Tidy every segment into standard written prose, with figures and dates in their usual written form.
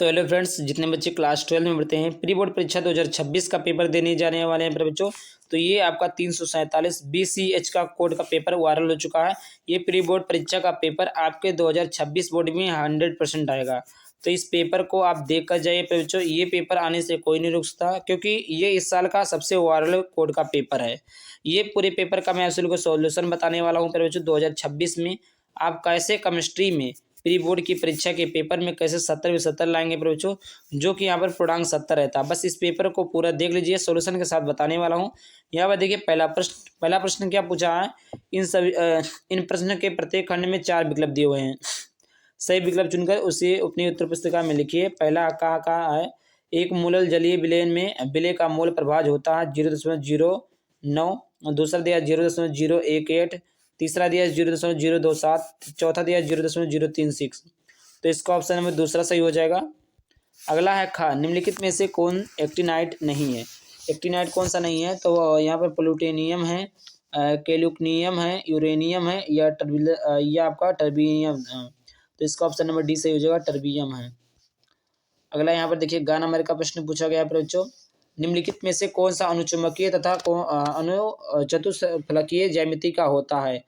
तो hello friends, जितने बच्चे क्लास 12 में पढ़ते हैं, प्री बोर्ड परीक्षा 2026 का पेपर देने जाने वाले हैं मेरे बच्चों। तो ये आपका 347 BCH का कोड का पेपर वायरल हो चुका है। ये प्री बोर्ड परीक्षा का पेपर आपके 2026 बोर्ड में 100% आएगा। तो इस पेपर को आप देख कर जाइए मेरे बच्चों। ये पेपर आने से कोई नहीं रुक सकता, क्योंकि ये इस साल का सबसे वायरल कोड का पेपर है। ये पूरे पेपर का मैं आप सभी को सॉल्यूशन बताने वाला हूँ मेरे बच्चों। 2026 में आप कैसे केमिस्ट्री में प्री बोर्ड की परीक्षा के पेपर में कैसे 70 में 70 लाएंगे बच्चों, जो कि यहाँ पर पूर्णांक 70 रहता है। बस इस पेपर को पूरा देख लीजिए, सॉल्यूशन के साथ बताने वाला हूँ। यहाँ पर देखिए पहला प्रश्न क्या पूछा है। इन प्रश्न के प्रत्येक खंड में 4 विकल्प दिए हुए हैं। सही विकल्प चुनकर उसे अपनी उत्तर पुस्तिका में लिखिए। पहला कहा है, एक मूलल जलीय विलयन में विलय का मोल प्रभाज होता है 0.09। दूसरा दिया 0.018। तीसरा दिया 0.027। चौथा दिया 0.036। तो इसका ऑप्शन नंबर दूसरा सही हो जाएगा। अगला है खा, निम्नलिखित में से कौन एक्टिनाइट नहीं है। एक्टिनाइट कौन सा नहीं है, तो यहाँ पर प्लूटोनियम है, कैल्युकनियम है, यूरेनियम है, या आपका टर्बियम। तो इसका ऑप्शन नंबर डी सही हो जाएगा, टर्बियम है। अगला यहाँ पर देखिए ग नंबर का प्रश्न पूछा गया है बच्चों। निम्नलिखित में से कौन सा अनुचुंबकीय तथा अणु चतुष्फलकीय ज्यामिति का होता है।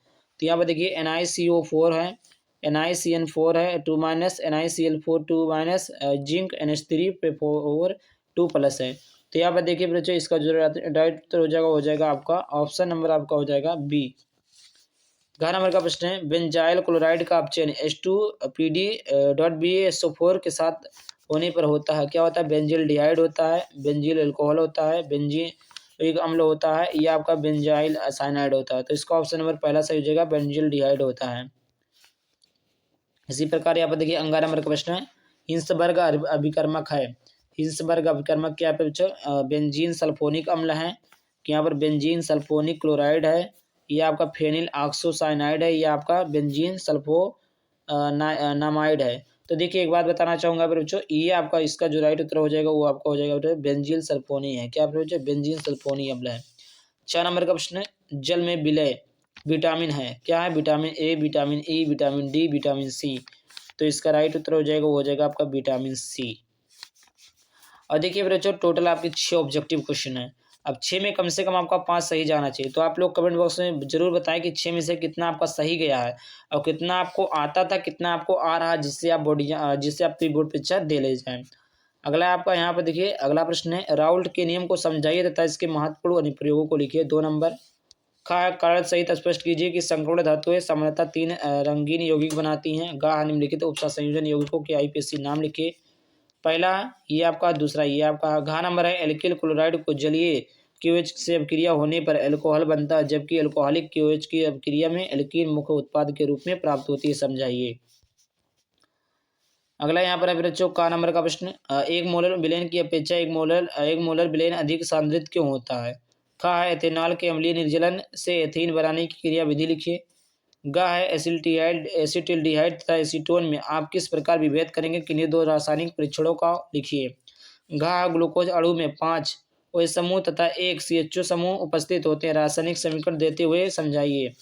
तो यहाँ पर देखिए NiCO4 है, NiCN4 है 2- NiCl4 2- जिंक NH3 2+ है। तो यहाँ पर देखिए बच्चों, इसका जो राइट उत्तर हो जाएगा आपका ऑप्शन नंबर आपका हो जाएगा बी। घ नंबर का प्रश्न है, बेंजाइल क्लोराइड का अपचयन H2PD.BaSO4 के साथ होने पर होता है। क्या होता है, बेंजील डिहाइड होता है, बेंजील अल्कोहल होता है, बेंजीलिक अम्ल होता है, या आपका बेंजाइल साइनाइड होता है। तो इसका ऑप्शन नंबर पहला सही हो जाएगा, बेंजील डिहाइड होता है। इसी प्रकार यहाँ पर देखिए अंगा नंबर का प्रश्न है, हिंसबर्ग अभिकर्मक है। हिंसबर्ग अभिकर्मक क्या है बच्चों, बेंजीन सल्फोनिक अम्ल है, कि यहाँ पर बेंजीन सल्फोनिक क्लोराइड है, यह आपका फेनिल ऑक्सोसाइनाइड है, या आपका बेंजीन सल्फो नामाइड है। तो देखिए एक बात बताना चाहूँगा बच्चों, ये आपका इसका जो राइट उत्तर हो जाएगा वो आपका हो जाएगा बेंजीन सल्फोनी है। क्या बच्चों, बेंजीन सल्फोनी अम्ल है। 6 नंबर का प्रश्न है, जल में विलय विटामिन है। क्या है, vitamin A, vitamin E, vitamin D, vitamin C. तो इसका राइट उत्तर हो जाएगा वो हो जाएगा आपका विटामिन सी। और देखिए बच्चों, टोटल आपके 6 ऑब्जेक्टिव क्वेश्चन है। अब 6 में कम से कम आपका 5 सही जाना चाहिए। तो आप लोग कमेंट बॉक्स में जरूर बताएं कि 6 में से कितना आपका सही गया है और कितना आपको आता था, कितना आपको आ रहा है, जिससे आप प्री बोर्ड परीक्षा दे ले जाएं। अगला आपका यहाँ पर देखिए अगला प्रश्न है, राउल्ट के नियम को समझाइए तथा इसके महत्वपूर्ण अनुप्रयोगों को लिखिए। 2 नंबर। कारण सहित स्पष्ट कीजिए कि संपूर्ण धातुएं सामान्यतः 3 रंगीन यौगिक बनाती हैं। गा निम्नलिखित उपसा संयोजन यौगिकों के IPSC नाम लिखिए। पहला ये आपका, दूसरा ये आपका। घ नंबर है, एल्किल क्लोराइड को जलीय KOH से अभिक्रिया होने पर अल्कोहल बनता है, जबकि अल्कोहलिक KOH की अभिक्रिया में एल्कीन मुख्य उत्पाद के रूप में प्राप्त होती है। समझाइए। अगला यहाँ पर है बच्चों का नंबर का प्रश्न, एक मोलर विलेन की अपेक्षा एक मोलर विलेन अधिक सांद्रित क्यों होता है। खा है, एथेनॉल के अम्लीय निर्जलन से एथीन बनाने की क्रिया विधि लिखिए। गा है, एसिटिल्डिहाइड तथा एसीटोन में आप किस प्रकार विभेद करेंगे, किन्हीं 2 रासायनिक परीक्षणों का लिखिए। घा, ग्लूकोज अणु में 5 OH समूह तथा 1 CHO समूह उपस्थित होते हैं। रासायनिक समीकरण देते हुए समझाइए।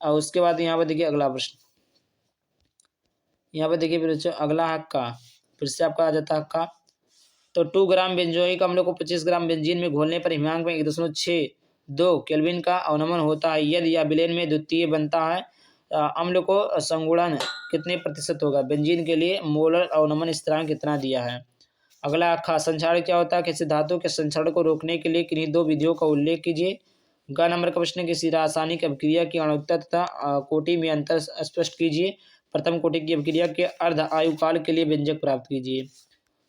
और उसके बाद यहाँ पर देखिए अगला प्रश्न, यहाँ पर देखिए बच्चों अगला हक्का, फिर से आपका आ जाता है हक्का। तो 2 ग्राम बेंजोइक अम्ल को 25 ग्राम बेंजीन में घोलने पर हिमांक में 1.62 केल्विन का अवनमन होता है। यदि यह विलेन में द्वितीय बनता है, अम्ल को संगुणन कितने प्रतिशत होगा। बेंजीन के लिए मोलर अवनमन स्थिरांक कितना दिया है। अगला खा, संक्षारण क्या होता है, किसी धातु के संक्षारण को रोकने के लिए किन्हीं 2 विधियों का उल्लेख कीजिए। ग नंबर का प्रश्न, किसी रासायनिक अभिक्रिया की आणविकता तथा कोटि में अंतर स्पष्ट कीजिए। प्रथम कोटि की अभिक्रिया के अर्ध आयुकाल के लिए व्यंजक प्राप्त कीजिए।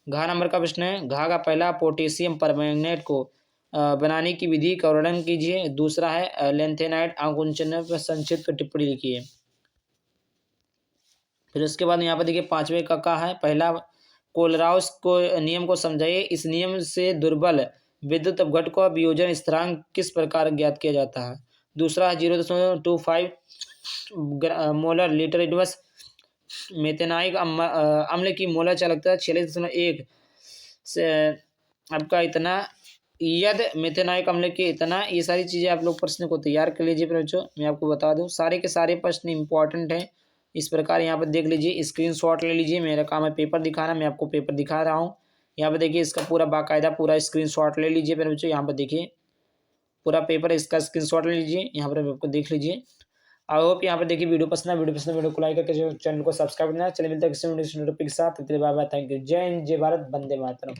घा नंबर का प्रश्न है, घा का पहला पोटेशियम परमैंगनेट को बनाने की विधि का वर्णन कीजिए। दूसरा है लेंथेनाइट आकुंचन पर संक्षिप्त टिप्पणी लिखिए। फिर उसके बाद यहाँ पर देखिए 5वें का है, पहला कोलराउस को नियम को समझाइए। इस नियम से दुर्बल विद्युत अपघट का वियोजन स्थिरांक किस प्रकार ज्ञात किया जाता है। दूसरा 0.25 मोलर लीटर इनवर्स मेथेनाइक अम्ल की मोलर चालकता 46.1 से आपका इतना, यद मेथेनाइक अम्ल के इतना। ये सारी चीज़ें आप लोग प्रश्न को तैयार कर लीजिए बच्चों। मैं आपको बता दूं, सारे के सारे प्रश्न इंपॉर्टेंट हैं, इस प्रकार यहाँ पर देख लीजिए, स्क्रीनशॉट ले लीजिए। मेरा काम है पेपर दिखाना, मैं आपको पेपर दिखा रहा हूँ। यहाँ पर देखिए इसका पूरा बाकायदा पूरा स्क्रीनशॉट ले लीजिए मेरे बच्चों। यहाँ पर देखिए पूरा पेपर इसका स्क्रीनशॉट ले लीजिए, यहाँ पर आपको देख लीजिए। आई होप यहाँ पर देखिए वीडियो को लाइक करके चैनल को सब्सक्राइब करना। चलिए मिलता है किसी टॉपिक के साथ। Bye bye, thank you. जय हिंद, जय भारत, वंदे मातरम।